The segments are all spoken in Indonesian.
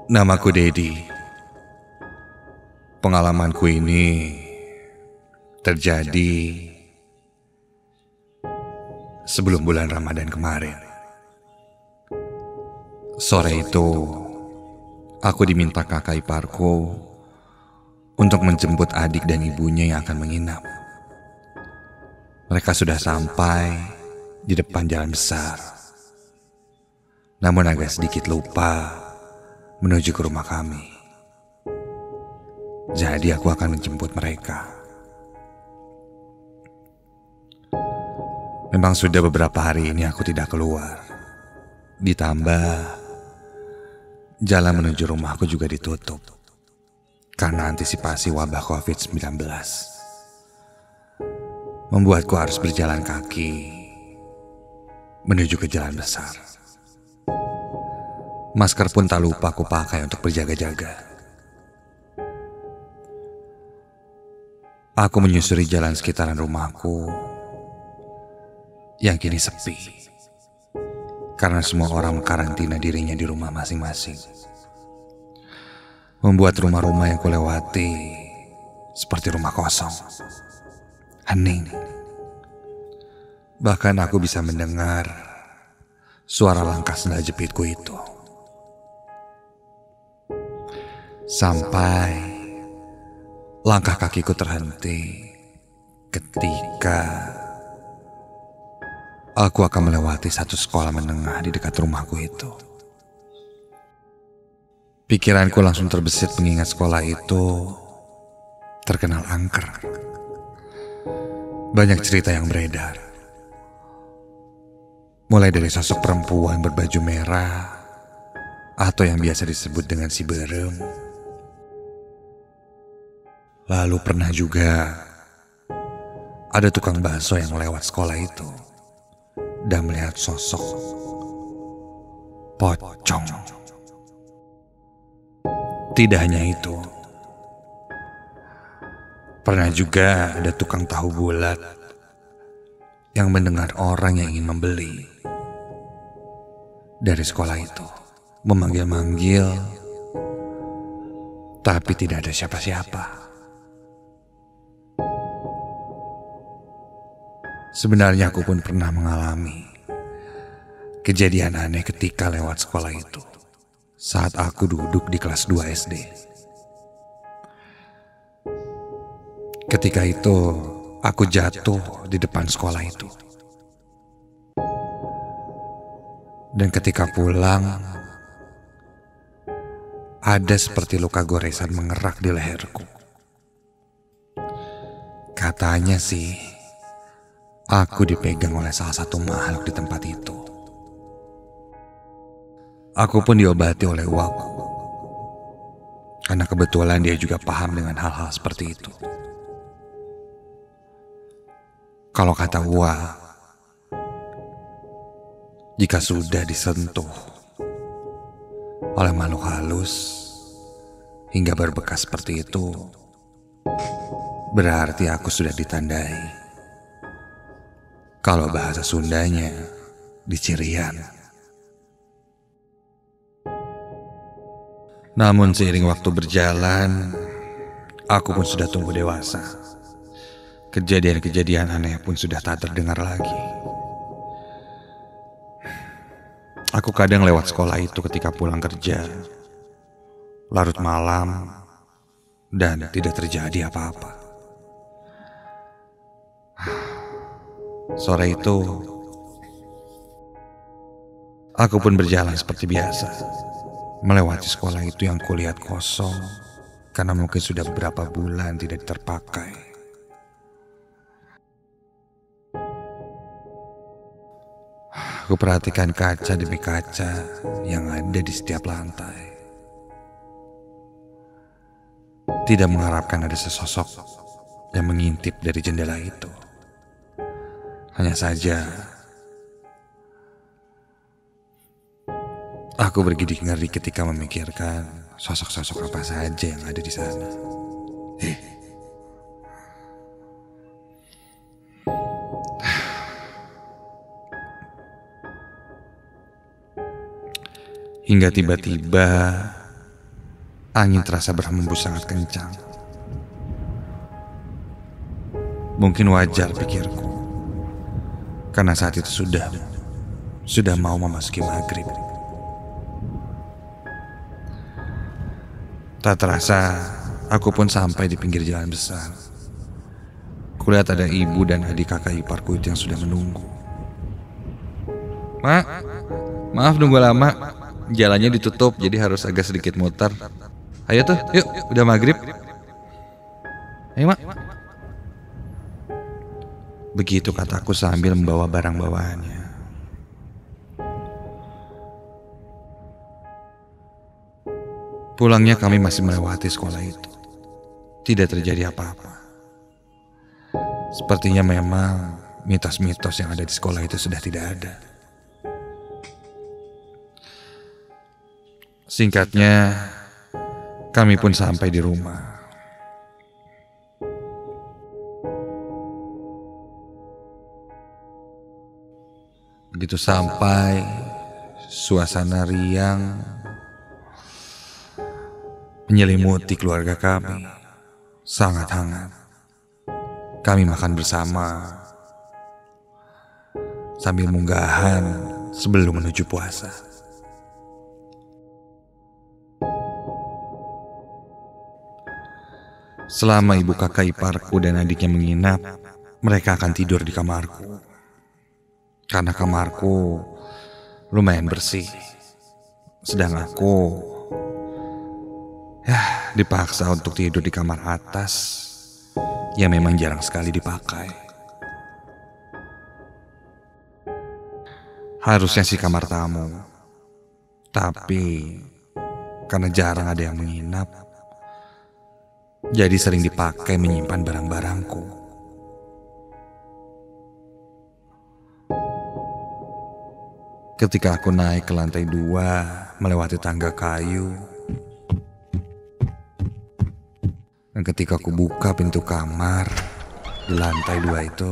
Namaku Dedi. Pengalamanku ini terjadi sebelum bulan Ramadan kemarin. Sore itu, aku diminta kakak iparku untuk menjemput adik dan ibunya yang akan menginap. Mereka sudah sampai di depan jalan besar, namun agak sedikit lupa menuju ke rumah kami. Jadi aku akan menjemput mereka. Memang sudah beberapa hari ini aku tidak keluar. Ditambah jalan menuju rumahku juga ditutup karena antisipasi wabah COVID-19. Membuatku harus berjalan kaki menuju ke jalan besar. Masker pun tak lupa aku pakai untuk berjaga-jaga. Aku menyusuri jalan sekitaran rumahku yang kini sepi karena semua orang mengkarantina dirinya di rumah masing-masing. Membuat rumah-rumah yang kulewati seperti rumah kosong, hening. Bahkan aku bisa mendengar suara langkah sendal jepitku itu. Sampai langkah kakiku terhenti ketika aku akan melewati satu sekolah menengah di dekat rumahku itu. Pikiranku langsung terbesit mengingat sekolah itu terkenal angker. Banyak cerita yang beredar, mulai dari sosok perempuan berbaju merah atau yang biasa disebut dengan si berem. Lalu pernah juga ada tukang bakso yang lewat sekolah itu dan melihat sosok pocong. Tidak hanya itu, pernah juga ada tukang tahu bulat yang mendengar orang yang ingin membeli dari sekolah itu memanggil-manggil, tapi tidak ada siapa-siapa. Sebenarnya aku pun pernah mengalami kejadian aneh ketika lewat sekolah itu saat aku duduk di kelas 2 SD. Ketika itu aku jatuh di depan sekolah itu. Dan ketika pulang, ada seperti luka goresan mengerak di leherku. Katanya sih, aku dipegang oleh salah satu makhluk di tempat itu. Aku pun diobati oleh uakku, karena kebetulan dia juga paham dengan hal-hal seperti itu. Kalau kata uak, jika sudah disentuh oleh makhluk halus hingga berbekas seperti itu, berarti aku sudah ditandai. Kalau bahasa Sundanya, dicirian. Namun seiring waktu berjalan, aku pun sudah tumbuh dewasa. Kejadian-kejadian aneh pun sudah tak terdengar lagi. Aku kadang lewat sekolah itu ketika pulang kerja, larut malam, dan tidak terjadi apa-apa. Sore itu, aku pun berjalan seperti biasa, melewati sekolah itu yang kulihat kosong karena mungkin sudah beberapa bulan tidak terpakai. Aku perhatikan kaca demi kaca yang ada di setiap lantai. Tidak mengharapkan ada sesosok yang mengintip dari jendela itu. Hanya saja, aku bergidik ngeri ketika memikirkan sosok-sosok apa saja yang ada di sana. Hingga tiba-tiba Angin terasa berhembus sangat kencang. Mungkin wajar pikirku, karena saat itu sudah mau memasuki maghrib. Tak terasa, aku pun sampai di pinggir jalan besar. Kulihat ada ibu dan adik kakak iparku itu yang sudah menunggu. "Mak, maaf nunggu lama. Jalannya ditutup jadi harus agak sedikit muter. Ayo tuh, yuk, udah maghrib. Ayo, Mak." Begitu kataku sambil membawa barang bawaannya. Pulangnya kami masih melewati sekolah itu. Tidak terjadi apa-apa. Sepertinya memang mitos-mitos yang ada di sekolah itu sudah tidak ada. Singkatnya, kami pun sampai di rumah. Begitu sampai, suasana riang menyelimuti keluarga kami. Sangat hangat. Kami makan bersama sambil munggahan sebelum menuju puasa. Selama ibu kakak iparku dan adiknya menginap, mereka akan tidur di kamarku. Karena kamarku lumayan bersih. Sedang aku dipaksa untuk tidur di kamar atas yang memang jarang sekali dipakai. Harusnya sih kamar tamu, tapi karena jarang ada yang menginap, jadi sering dipakai menyimpan barang-barangku. Ketika aku naik ke lantai 2 melewati tangga kayu, dan ketika aku buka pintu kamar di lantai 2 itu,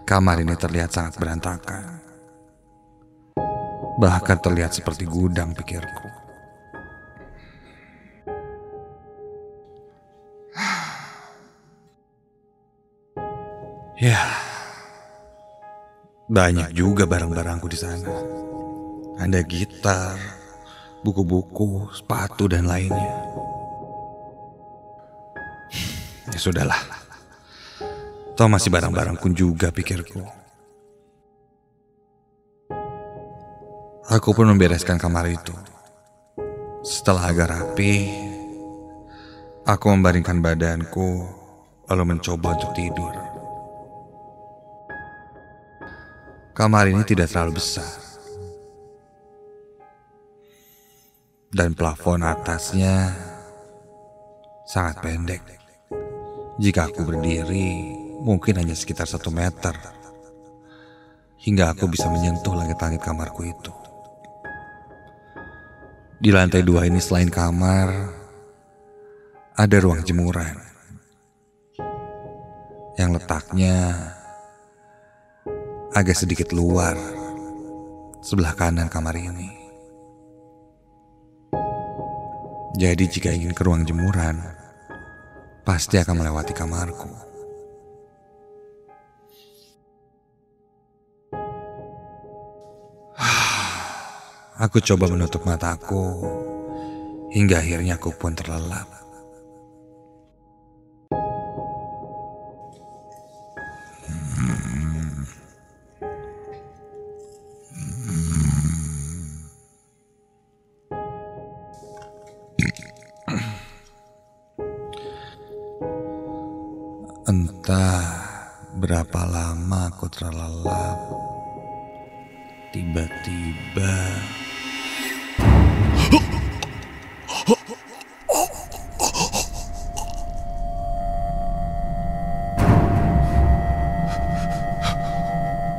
kamar ini terlihat sangat berantakan. Bahkan terlihat seperti gudang, pikirku. Ya, banyak juga barang-barangku di sana. Ada gitar, buku-buku, sepatu, dan lainnya. Ya sudahlah, toh masih barang-barangku juga, pikirku. Aku pun membereskan kamar itu. Setelah agak rapi, aku membaringkan badanku lalu mencoba untuk tidur. Kamar ini tidak terlalu besar, dan plafon atasnya sangat pendek. Jika aku berdiri, mungkin hanya sekitar 1 meter, hingga aku bisa menyentuh langit-langit kamarku itu. Di lantai 2 ini selain kamar, ada ruang jemuran yang letaknya agak sedikit luar sebelah kanan kamar ini. Jadi jika ingin ke ruang jemuran, pasti akan melewati kamarku. Aku coba menutup mataku, hingga akhirnya aku pun terlelap. Entah berapa lama aku terlelap,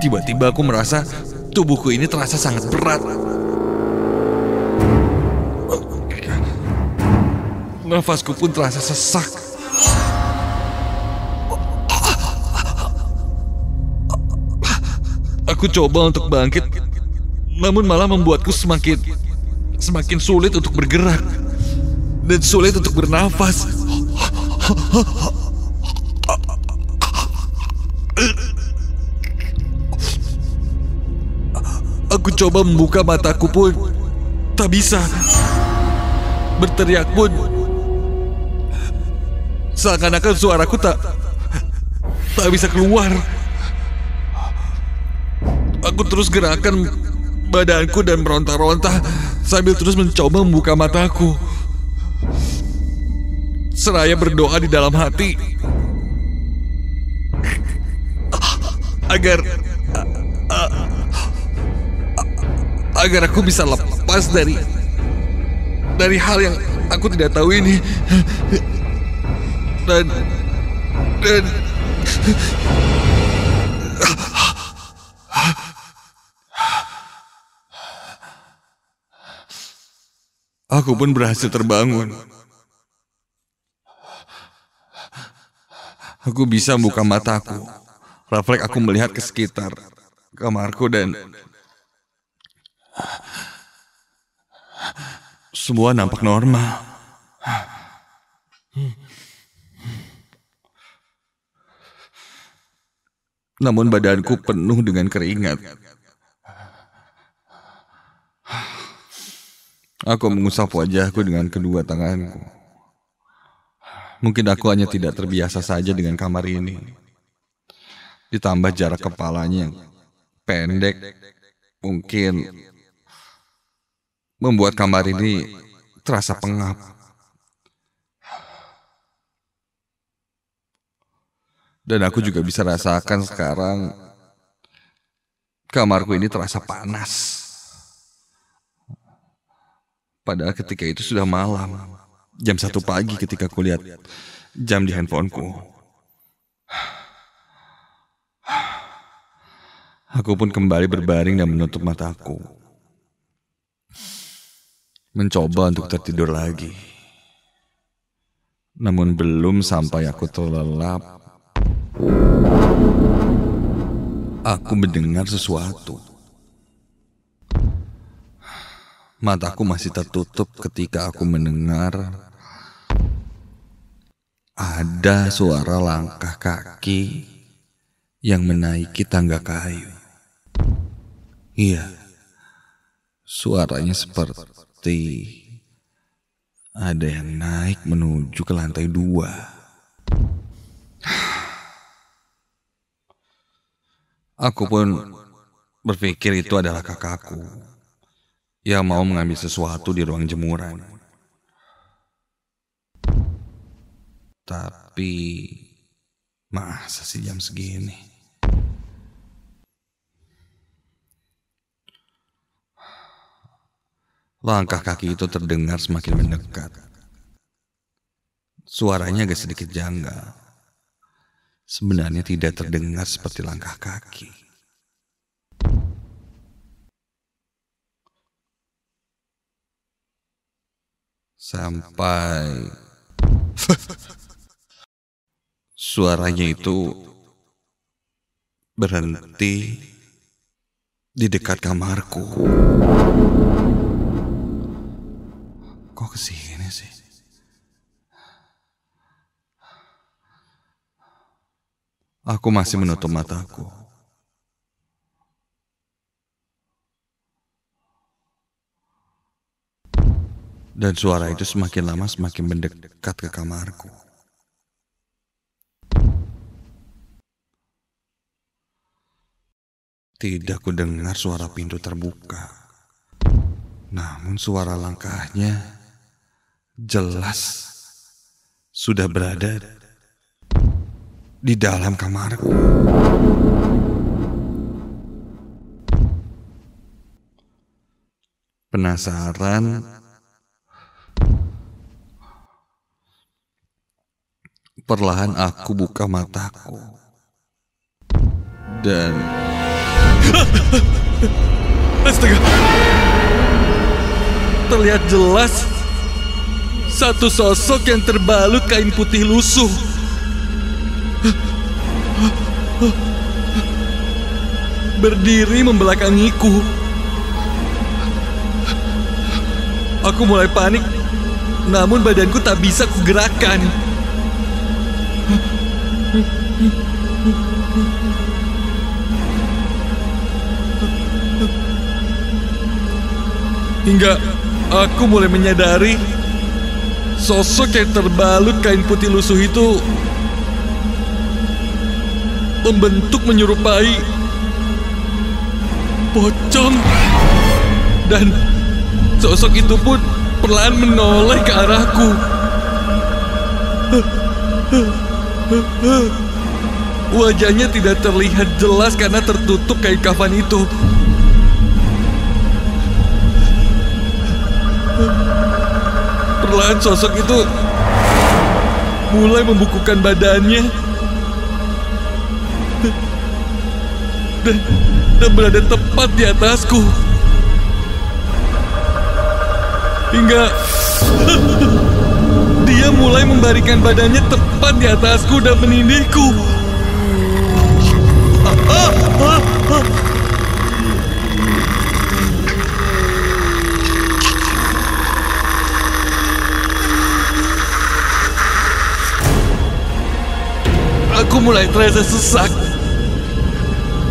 tiba-tiba aku merasa tubuhku ini terasa sangat berat. Nafasku pun terasa sesak. Aku coba untuk bangkit, namun malah membuatku semakin semakin sulit untuk bergerak dan sulit untuk bernafas. Aku coba membuka mataku pun tak bisa. Berteriak pun seakan-akan suaraku tak bisa keluar. Aku terus gerakan badanku dan meronta-ronta sambil terus mencoba membuka mataku, seraya berdoa di dalam hati agar aku bisa lepas dari hal yang aku tidak tahu ini. Dan aku pun berhasil terbangun. Aku bisa membuka mataku. Refleks aku melihat ke sekitar kamarku dan semua nampak normal. Namun badanku penuh dengan keringat. Aku mengusap wajahku dengan kedua tanganku. Mungkin aku hanya tidak terbiasa saja dengan kamar ini. Ditambah jarak kepalanya yang pendek, mungkin membuat kamar ini terasa pengap. Dan aku juga bisa rasakan sekarang kamarku ini terasa panas. Padahal ketika itu sudah malam, jam 1 pagi ketika aku lihat jam di handphoneku. Aku pun kembali berbaring dan menutup mataku, mencoba untuk tertidur lagi. Namun belum sampai aku terlelap, aku mendengar sesuatu. Mataku masih tertutup ketika aku mendengar ada suara langkah kaki yang menaiki tangga kayu. Iya, suaranya seperti ada yang naik menuju ke lantai 2. Aku pun berpikir itu adalah kakakku yang mau mengambil sesuatu di ruang jemuran. Tapi masa sih jam segini? Langkah kaki itu terdengar semakin mendekat. Suaranya agak sedikit janggal. Sebenarnya tidak terdengar seperti langkah kaki. Sampai suaranya itu berhenti di dekat kamarku. Kok kesini sih? Aku masih menutup mataku. Dan suara itu semakin lama semakin mendekat ke kamarku. Tidak kudengar suara pintu terbuka. Namun suara langkahnya jelas sudah berada di dalam kamarku. Penasaran, perlahan aku buka mataku dan astaga, terlihat jelas satu sosok yang terbalut kain putih lusuh. Berdiri membelakangiku. Aku mulai panik, namun badanku tak bisa kugerakkan. Hingga aku mulai menyadari sosok yang terbalut kain putih lusuh itu membentuk menyerupai pocong. Dan sosok itu pun perlahan menoleh ke arahku. Wajahnya tidak terlihat jelas karena tertutup kain kafan itu. Perlahan sosok itu mulai membukukan badannya dan berada tepat di atasku. Hingga dia mulai membaringkan badannya tepat di atasku dan menindihku. Aku mulai terasa sesak.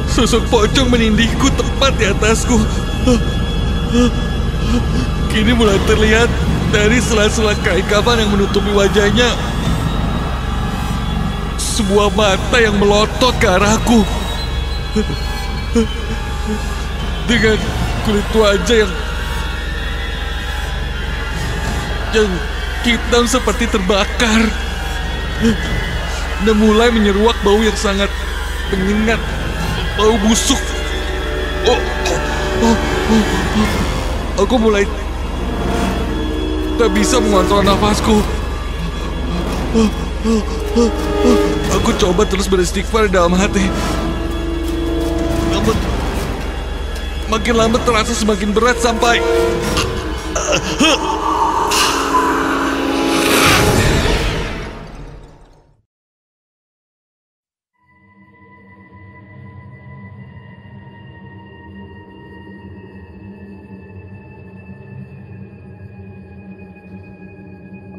Sosok pocong menindihku tepat di atasku. Kini mulai terlihat dari sela-sela kain kafan yang menutupi wajahnya sebuah mata yang melotot ke arahku. Dengan kulit wajah yang hitam seperti terbakar. Dan mulai menyeruak bau yang sangat menyengat, bau busuk. Aku mulai tak bisa mengontrol nafasku. Aku coba terus beristighfar dalam hati. Namun makin lama terasa semakin berat sampai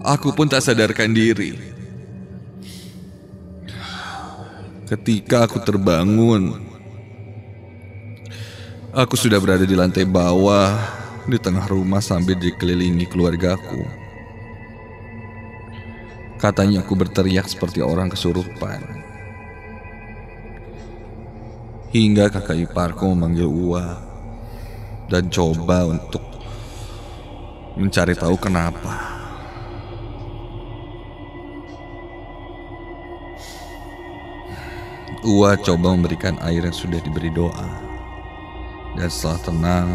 aku pun tak sadarkan diri. Ketika aku terbangun, aku sudah berada di lantai bawah, di tengah rumah sambil dikelilingi keluargaku. Katanya aku berteriak seperti orang kesurupan. Hingga kakak iparku memanggil Ua dan coba untuk mencari tahu kenapa. Ua coba memberikan air yang sudah diberi doa. Dan setelah tenang,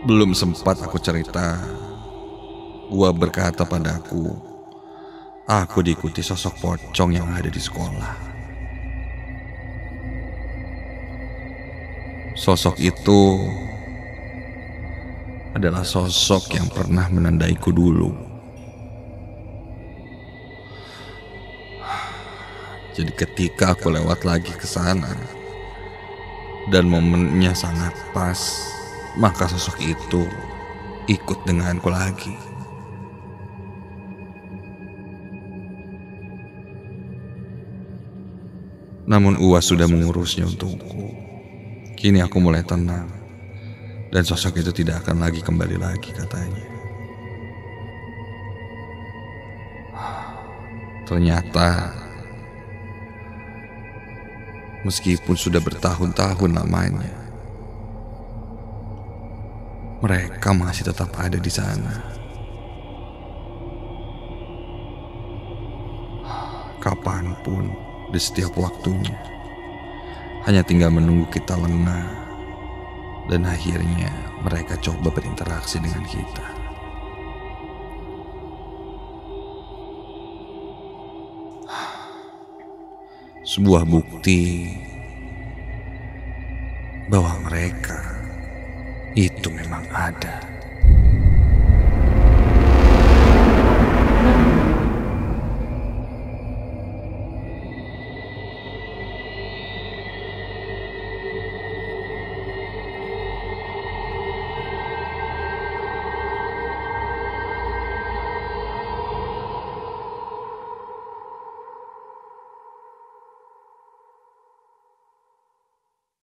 belum sempat aku cerita, Ua berkata padaku, aku diikuti sosok pocong yang ada di sekolah. Sosok itu adalah sosok yang pernah menandaiku dulu. Jadi ketika aku lewat lagi ke sana dan momennya sangat pas, maka sosok itu ikut denganku lagi. Namun Ua sudah mengurusnya untukku. Kini aku mulai tenang dan sosok itu tidak akan lagi kembali lagi, katanya. Ternyata meskipun sudah bertahun-tahun lamanya, mereka masih tetap ada di sana. Kapanpun, di setiap waktunya, hanya tinggal menunggu kita lengah, dan akhirnya mereka coba berinteraksi dengan kita. Sebuah bukti bahwa mereka itu memang ada.